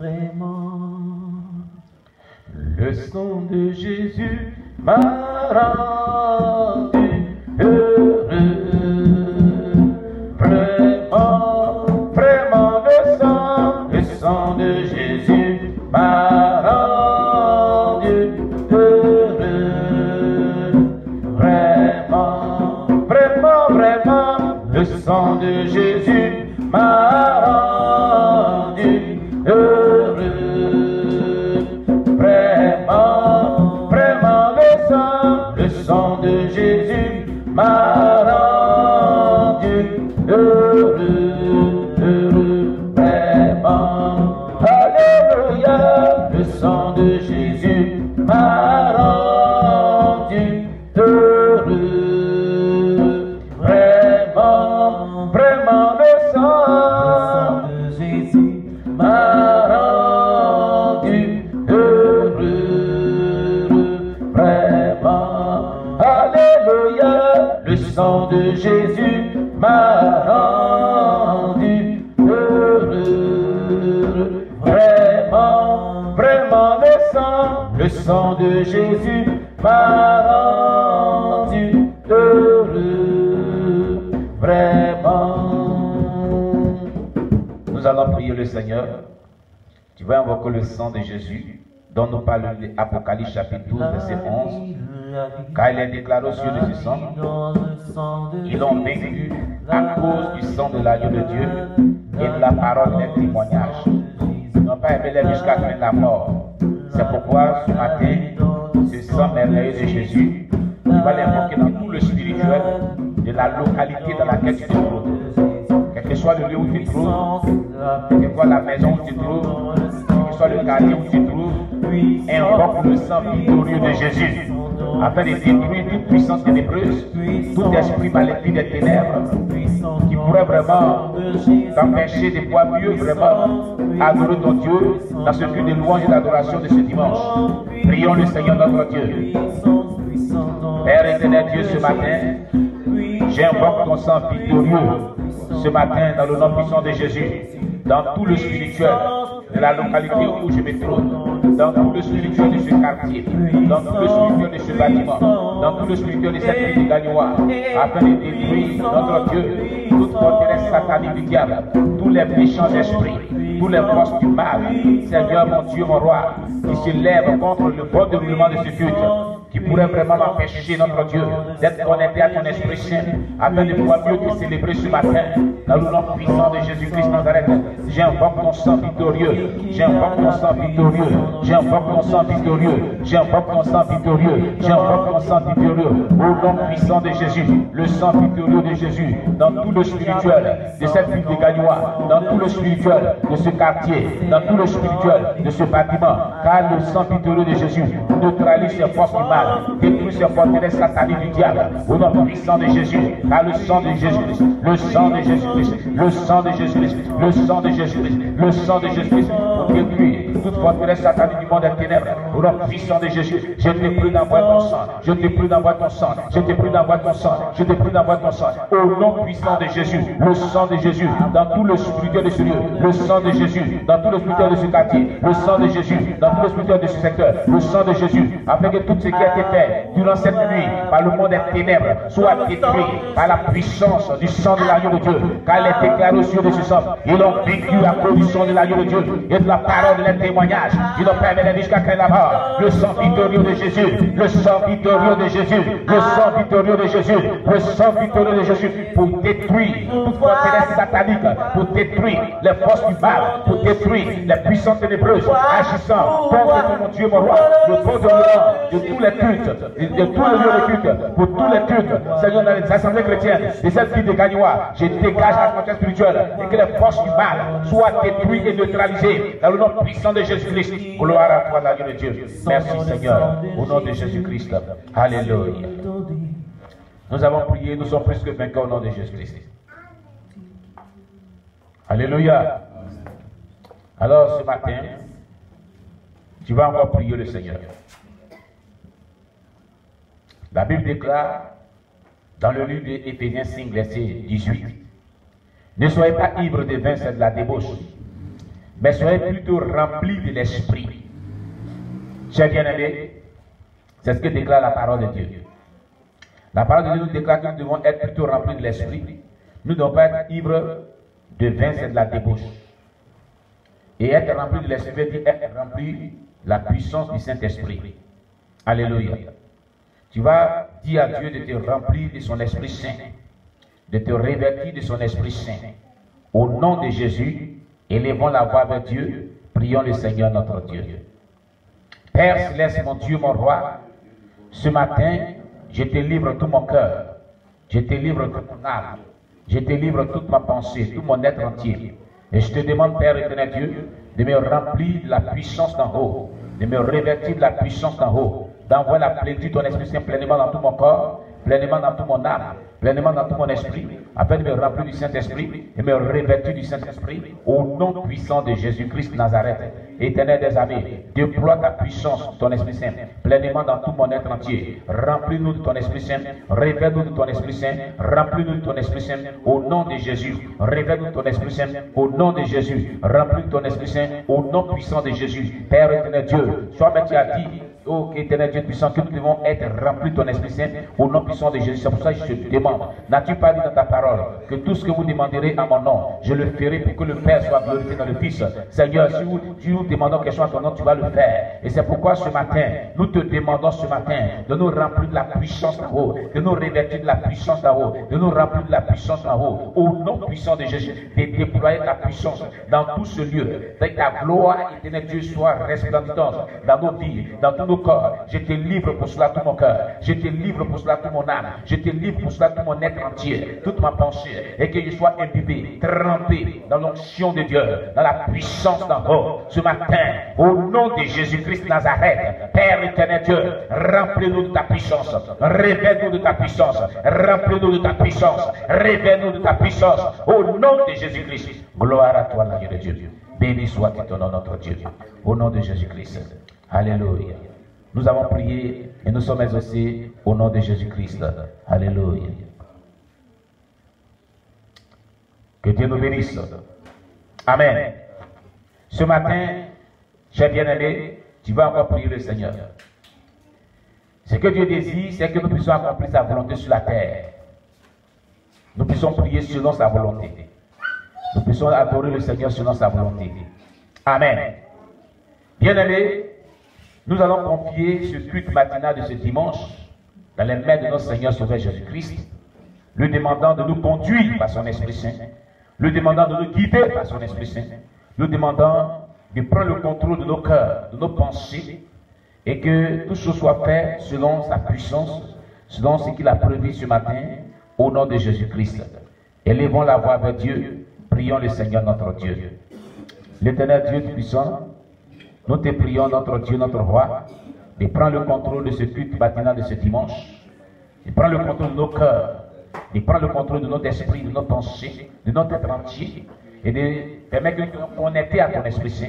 vraiment. Le sang de Jésus m'a rendu heureux. Vraiment, vraiment le sang de Jésus m'a rendu heureux. Vraiment, vraiment, vraiment, le sang de Jésus m'a rendu heureux. Vraiment, vraiment, le sang de Jésus m'a rendu heureux, heureux, vraiment. Alléluia, le sang de Jésus m'a rendu heureux. Vraiment, vraiment, le sang de Jésus m'a rendu heureux. Vraiment, alléluia, le sang de Jésus m'a rendu heureux. Vraiment, vraiment, le sang de Jésus m'a rendu heureux. Vraiment. Nous allons prier le Seigneur. Tu vas invoquer le sang de Jésus dont nous parle l'Apocalypse chapitre 12 verset 11. Car il est déclaré au ciel de ce sang, ils l'ont vaincu à cause du sang de l'agneau de Dieu et de la parole des témoignages. Ils n'ont pas aimé jusqu'à la mort. C'est pourquoi ce matin, ce sang merveilleux de Jésus, tu vas l'invoquer dans tout le spirituel de la localité dans laquelle tu te trouves. Quel que soit le lieu où tu te trouves, quelle que soit la maison où tu te trouves, quel que soit le quartier où tu te trouves, invoque le sang victorieux de Jésus afin de détruire toute puissance ténébreuse, tout esprit maléfique des ténèbres qui pourrait vraiment t'empêcher de pouvoir mieux vraiment adorer ton Dieu dans ce culte de louange et d'adoration de ce dimanche. Prions le Seigneur notre Dieu. Père éternel Dieu, ce matin, j'invoque ton sang victorieux ce matin dans le nom puissant de Jésus, dans tout le spirituel de la localité où je me trouve, dans tout le spirituel de ce quartier, dans tout le spirituel de ce bâtiment, dans tout le spirituel de cette ville de Gagnois, afin de détruire notre Dieu, toute forteresse satanique du diable, tous les méchants esprits, tous les forces du mal, Seigneur mon Dieu, mon roi, qui se lèvent contre le bon déroulement de ce culte, qui pourrait vraiment empêcher notre Dieu d'être connecté à ton Esprit Saint, afin de pouvoir mieux te célébrer ce matin, dans le nom puissant de Jésus-Christ Nazareth. J'invoque ton sang victorieux, j'invoque ton sang victorieux, j'invoque ton sang victorieux, j'invoque ton sang victorieux, j'invoque ton sang victorieux, au nom puissant de Jésus, le sang victorieux de Jésus, dans tout le spirituel de cette ville de Gagnois, dans tout le spirituel de ce quartier, dans tout le spirituel de ce bâtiment, car le sang victorieux de Jésus neutralise ces forces du mal, détruit ces forteresses sataniques du diable, au nom puissant de Jésus, car le sang de Jésus-Christ, le sang de Jésus-Christ, le sang de Jésus-Christ, le sang de Jésus-Christ, le sang de Jésus-Christ, pour détruire toute forteresse satanique du monde des ténèbres, au nom puissant de Jésus. Je te prie d'envoyer ton sang, je te prie d'envoyer ton sang, je te prie d'envoyer ton sang, je te prie d'envoyer ton sang, au nom puissant de Jésus, le sang de Jésus, dans tout le spirituel de ce lieu, le sang de Jésus, dans tout le spirituel de ce quartier, le sang de Jésus, dans tout le spirituel de ce secteur, le sang de Jésus, afin que tout ce qui a été fait durant cette nuit par le monde des ténèbres soit détruit par la puissance du sang de l'agneau de Dieu, car il est déclaré au ciel de ce sang, ils l'ont vécu à cause du sang de l'agneau de Dieu et de la parole de leur témoignage. Ils n'ont pas aimé jusqu'à créer là-bas. Le sang victorieux de Jésus, le sang victorieux de Jésus, le sang victorieux de Jésus, le sang victorieux de Jésus, pour détruire toute forteresse satanique, pour détruire les forces du mal, pour détruire les puissances ténébreuses agissant contre mon Dieu, mon roi, le fond de tous les cultes, de tous les lieux de culte, pour tous les cultes, Seigneur, dans les assemblées chrétiennes, de cette ville de Gagnois, je dégage la frontière spirituelle et que les forces du mal soient détruites et neutralisées dans le nom puissant de Jésus-Christ. Gloire à toi, l'agneau de Dieu. Merci, Seigneur, au nom de Jésus-Christ. Alléluia. Nous avons prié, nous sommes plus que vainqueurs au nom de Jésus-Christ. Alléluia. Alors, ce matin, tu vas encore prier le Seigneur. La Bible déclare dans le livre d'Éphésiens 5, verset 18, ne soyez pas ivres de vin, c'est de la débauche. mais soyez plutôt remplis de l'Esprit. Chers bien-aimés, c'est ce que déclare la parole de Dieu. La parole de Dieu nous déclare que nous devons être plutôt remplis de l'Esprit. Nous ne devons pas être ivres de vin, c'est de la débauche. Et être rempli de l'Esprit veut dire être rempli de la puissance du Saint-Esprit. Alléluia. Tu vas dire à Dieu de te remplir de son Esprit Saint, de te revêtir de son Esprit Saint. Au nom de Jésus, élevons la voix vers Dieu, prions le Seigneur notre Dieu. Père céleste, mon Dieu, mon roi, ce matin, je te livre tout mon cœur, je te livre toute mon âme, je te livre toute ma pensée, tout mon être entier. Et je te demande, Père éternel Dieu, de me remplir de la puissance d'en haut, de me revêtir de la puissance d'en haut, d'envoyer la plénitude de ton Esprit Saint pleinement dans tout mon corps, pleinement dans tout mon âme, pleinement dans tout mon esprit, afin de me remplir du Saint-Esprit et me revêtir du Saint-Esprit au nom puissant de Jésus-Christ de Nazareth. Éternel des armées, déploie ta puissance, ton Esprit Saint, pleinement dans tout mon être entier. Remplis-nous de ton Esprit Saint, révèle-nous de ton Esprit Saint, remplis-nous de ton Esprit Saint au nom de Jésus. Révèle-nous de ton Esprit Saint au nom de Jésus. Remplis de ton Esprit Saint au nom puissant de Jésus. Père éternel Dieu, toi-même tu as dit, ô éternel Dieu puissant, que nous devons être remplis de ton Esprit Saint au nom puissant de Jésus. C'est pour ça que je te demande, n'as-tu pas dit dans ta parole que tout ce que vous demanderez à mon nom, je le ferai pour que le Père soit glorifié dans le Fils. Seigneur, si nous demandons quelque chose à ton nom, tu vas le faire. Et c'est pourquoi ce matin, nous te demandons ce matin de nous remplir de la puissance d'en haut, de nous revêtir de la puissance d'en haut, de nous remplir de la puissance d'en haut, au nom puissant de Jésus, de déployer ta puissance dans tout ce lieu, que ta gloire, éternel Dieu, soit resplendissante dans nos vies, dans tous nos corps. Je te livre pour cela tout mon cœur, je te livre pour cela tout mon âme, je te livre pour cela tout mon être entier, toute ma pensée, et que je sois imbibé, trempé dans l'onction de Dieu, dans la puissance d'en haut, ce matin, au nom de Jésus-Christ de Nazareth. Père éternel Dieu, remplis-nous de ta puissance, révèle-nous de ta puissance, remplis-nous de ta puissance, révèle-nous de ta puissance, au nom de Jésus-Christ. Gloire à toi, Dieu de Dieu. Béni soit ton nom, notre Dieu, au nom de Jésus-Christ. Alléluia. Nous avons prié et nous sommes exaucés au nom de Jésus-Christ. Alléluia. Que Dieu nous bénisse. Amen. Ce matin, chers bien-aimés, tu vas encore prier le Seigneur. Ce que Dieu désire, c'est que nous puissions accomplir sa volonté sur la terre. Nous puissions prier selon sa volonté. Nous puissions adorer le Seigneur selon sa volonté. Amen. Bien-aimés, nous allons confier ce culte matinal de ce dimanche dans les mains de notre Seigneur Sauveur Jésus-Christ, lui demandant de nous conduire par son Esprit Saint, lui demandant de nous guider par son Esprit Saint, lui demandant de prendre le contrôle de nos cœurs, de nos pensées, et que tout ce soit fait selon sa puissance, selon ce qu'il a prévu ce matin, au nom de Jésus-Christ. Élevons la voix vers Dieu, prions le Seigneur notre Dieu. L'Éternel Dieu puissant, nous te prions, notre Dieu, notre roi, de prendre le contrôle de ce culte matinal de ce dimanche, de prendre le contrôle de nos cœurs, de prendre le contrôle de notre esprit, de nos pensées, de notre être entier, et de permettre que nous soyons connectés à ton Esprit Saint,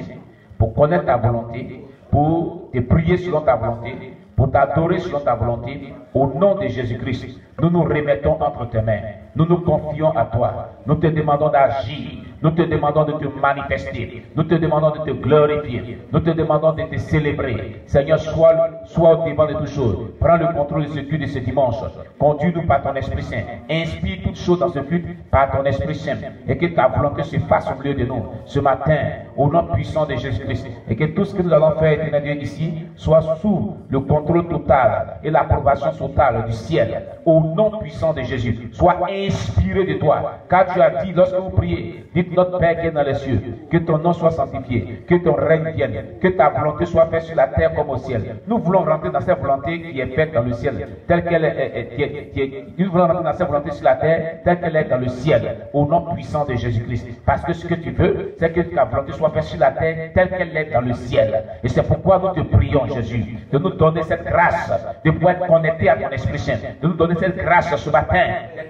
pour connaître ta volonté, pour te prier selon ta volonté, pour t'adorer selon ta volonté, au nom de Jésus-Christ. Nous nous remettons entre tes mains, nous nous confions à toi, nous te demandons d'agir, nous te demandons de te manifester, nous te demandons de te glorifier, nous te demandons de te célébrer. Seigneur, sois au devant de toutes choses, prends le contrôle de ce culte de ce dimanche, conduis-nous par ton Esprit Saint, inspire toutes choses dans ce culte par ton Esprit Saint, et que ta volonté se fasse au milieu de nous, ce matin, au nom puissant de Jésus-Christ, et que tout ce que nous allons faire, éternel Dieu, ici, soit sous le contrôle total et l'approbation totale du ciel, au nom puissant de Jésus. Sois inspiré de toi, car tu as dit, lorsque vous priez, dites notre Père qui est dans les cieux, que ton nom soit sanctifié, que ton règne vienne, que ta volonté soit faite sur la terre comme au ciel. Nous voulons rentrer dans cette volonté qui est faite dans le ciel, telle qu'elle est, nous voulons rentrer dans cette volonté sur la terre, telle qu'elle est dans le ciel, au nom puissant de Jésus-Christ. Parce que ce que tu veux, c'est que ta volonté soit faite sur la terre, telle qu'elle est dans le ciel. Et c'est pourquoi nous te prions, Jésus, de nous donner cette grâce, de pouvoir être connecté à ton Esprit Saint, de nous donner cette grâce ce matin,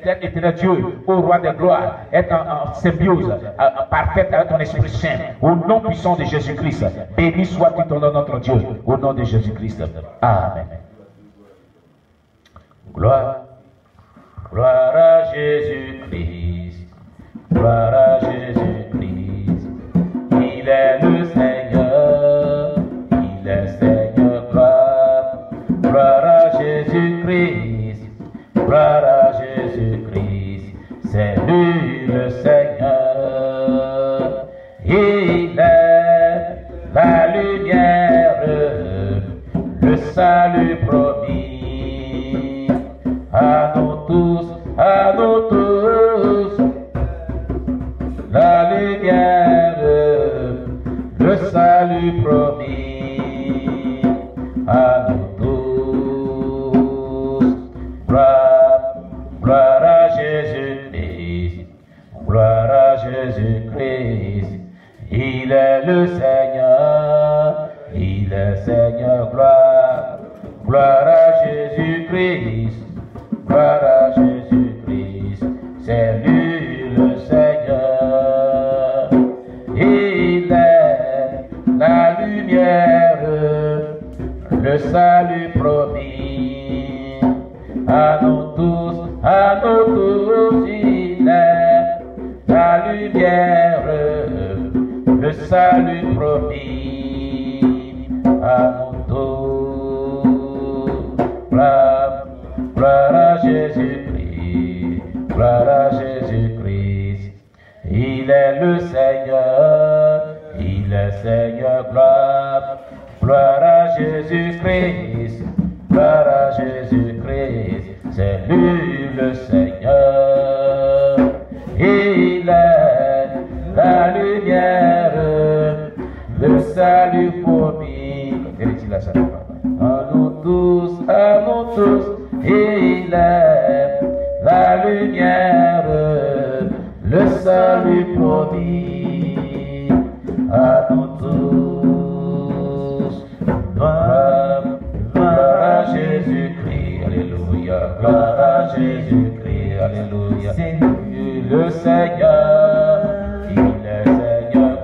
d'être éternel Dieu, au roi des gloires, être en symbiose parfaite avec ton Esprit Saint, au nom puissant de Jésus-Christ. Béni soit-tu ton nom, notre Dieu, au nom de Jésus-Christ. Amen. Gloire, gloire à Jésus-Christ, gloire à Jésus-Christ, qui Il est le Seigneur, il est Seigneur, gloire à Jésus-Christ, gloire à Jésus-Christ, c'est lui le Seigneur. Il est la lumière, le salut promis, à nous tous, la lumière, le salut promis, à nous tous, gloire à Jésus-Christ, gloire à Jésus-Christ, il est le Seigneur, il est Seigneur, gloire à Jésus-Christ, gloire à Jésus-Christ, c'est lui le Seigneur. Il est la lumière, le salut promis, à nous tous, il est la lumière, le salut promis, à nous tous, gloire à Jésus-Christ, gloire à Jésus-Christ, il est le Seigneur, il est Seigneur, gloire à Jésus-Christ, gloire à Jésus-Christ, c'est lui le Seigneur, il est la lumière, le salut promis. À nous tous, il est la lumière, le salut promis. À nous tous, gloire à Jésus-Christ, alléluia, gloire à Jésus-Christ, alléluia. C'est lui le Seigneur, il est Seigneur,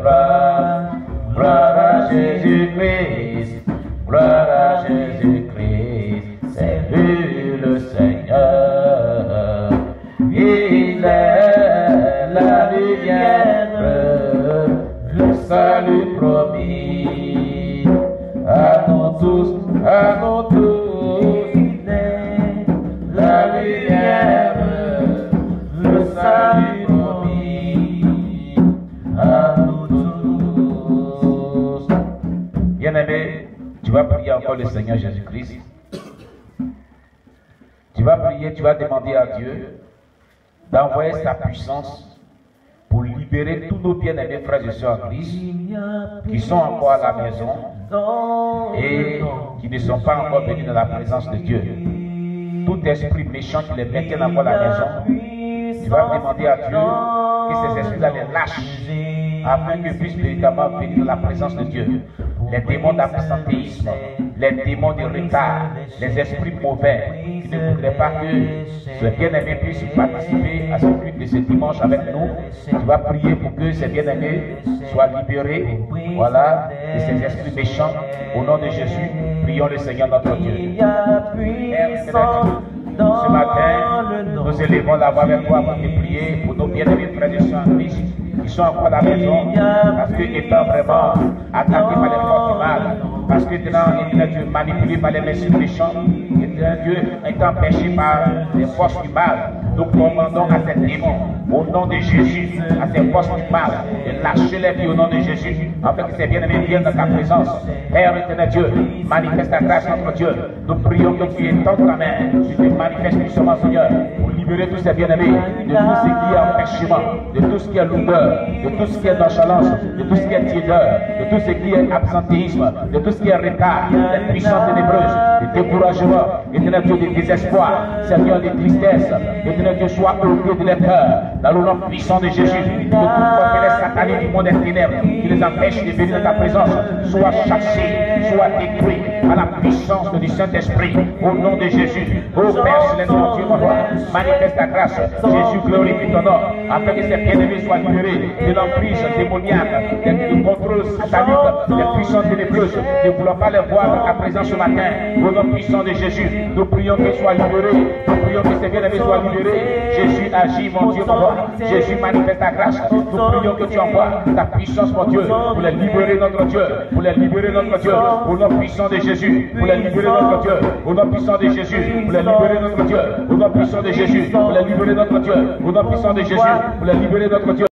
gloire à Jésus-Christ, gloire à Jésus-Christ, c'est lui le Seigneur, il est la lumière, le salut promis, à nous tous, il est la lumière, le salut promis, à nous tous. Bien-aimé, tu vas prier encore le Seigneur Jésus-Christ. Tu vas prier, tu vas demander à Dieu d'envoyer sa puissance pour libérer tous nos bien-aimés frères et sœurs en Christ qui sont encore à la maison et qui ne sont pas encore venus dans la présence de Dieu. Tout esprit méchant qui les maintient encore à la maison, tu vas demander à Dieu que ces esprits-là les lâchent afin qu'ils puissent véritablement venir dans la présence de Dieu. Les démons d'absentéisme, les démons de retard, les esprits mauvais qui ne voudraient pas que ce bien-aimé puisse participer à ce culte de ce dimanche avec nous. Tu vas prier pour que ces bien-aimés soient libérés, voilà, de ces esprits méchants. Au nom de Jésus, prions le Seigneur notre Dieu. Ce matin, nous élevons la voix avec toi pour te prier pour nos bien-aimés frères et sœurs en Christ qui sont encore à la maison, parce que étant vraiment attaqués par les forces du mal, parce que étant Dieu manipulé par les messieurs méchants, Dieu étant empêché par les forces du mal, nous commandons à ces démons, au nom de Jésus, à ces forces du mal, de lâcher les vies au nom de Jésus, afin que ces bien-aimés viennent dans ta présence. Père éternel Dieu, manifeste ta grâce notre Dieu. Nous prions que tu étends ta main, tu te manifestes puissamment Seigneur, pour libérer tous ces bien-aimés de tout ce qui est empêchement, de tout ce qui est lourdeur, de tout ce qui est nonchalance, de tout ce qui est tiédeur, de tout ce qui est absentéisme, de tout ce qui est retard, des puissances ténébreuses, de découragement, éternel Dieu, de désespoir, Seigneur, de tristesse, éternel Dieu, sois au pied de leur cœur, dans le nom puissant de Jésus, que toute force les sataniques du monde des ténèbres, qui les empêche de venir dans ta présence, soit chassés, soit détruits, par la puissance du Saint-Esprit, au nom de Jésus. Ô Père céleste, mon Dieu, mon roi, manifeste ta grâce. Jésus, glorifie ton nom, afin que ces bien-aimés soient libérés de l'emprise démoniaque, du contrôle satanique, des puissances ténébreuses. Ne voulons pas les voir à présent ce matin. Au nom puissant de Jésus, nous prions qu'ils soient libérés. Nous prions que ces bien-aimés soient libérés. Jésus agit, mon Dieu, mon roi. Jésus manifeste ta grâce. Nous prions que tu envoies ta puissance, mon Dieu, pour les libérer, notre Dieu, pour les libérer, notre Dieu, au nom puissant de Jésus, pour les libérer, notre Dieu, au nom puissant de Jésus, pour les libérer, notre Dieu, au nom puissant de Jésus, pour les libérer, notre Dieu, au nom puissant de Jésus, pour les libérer, notre Dieu.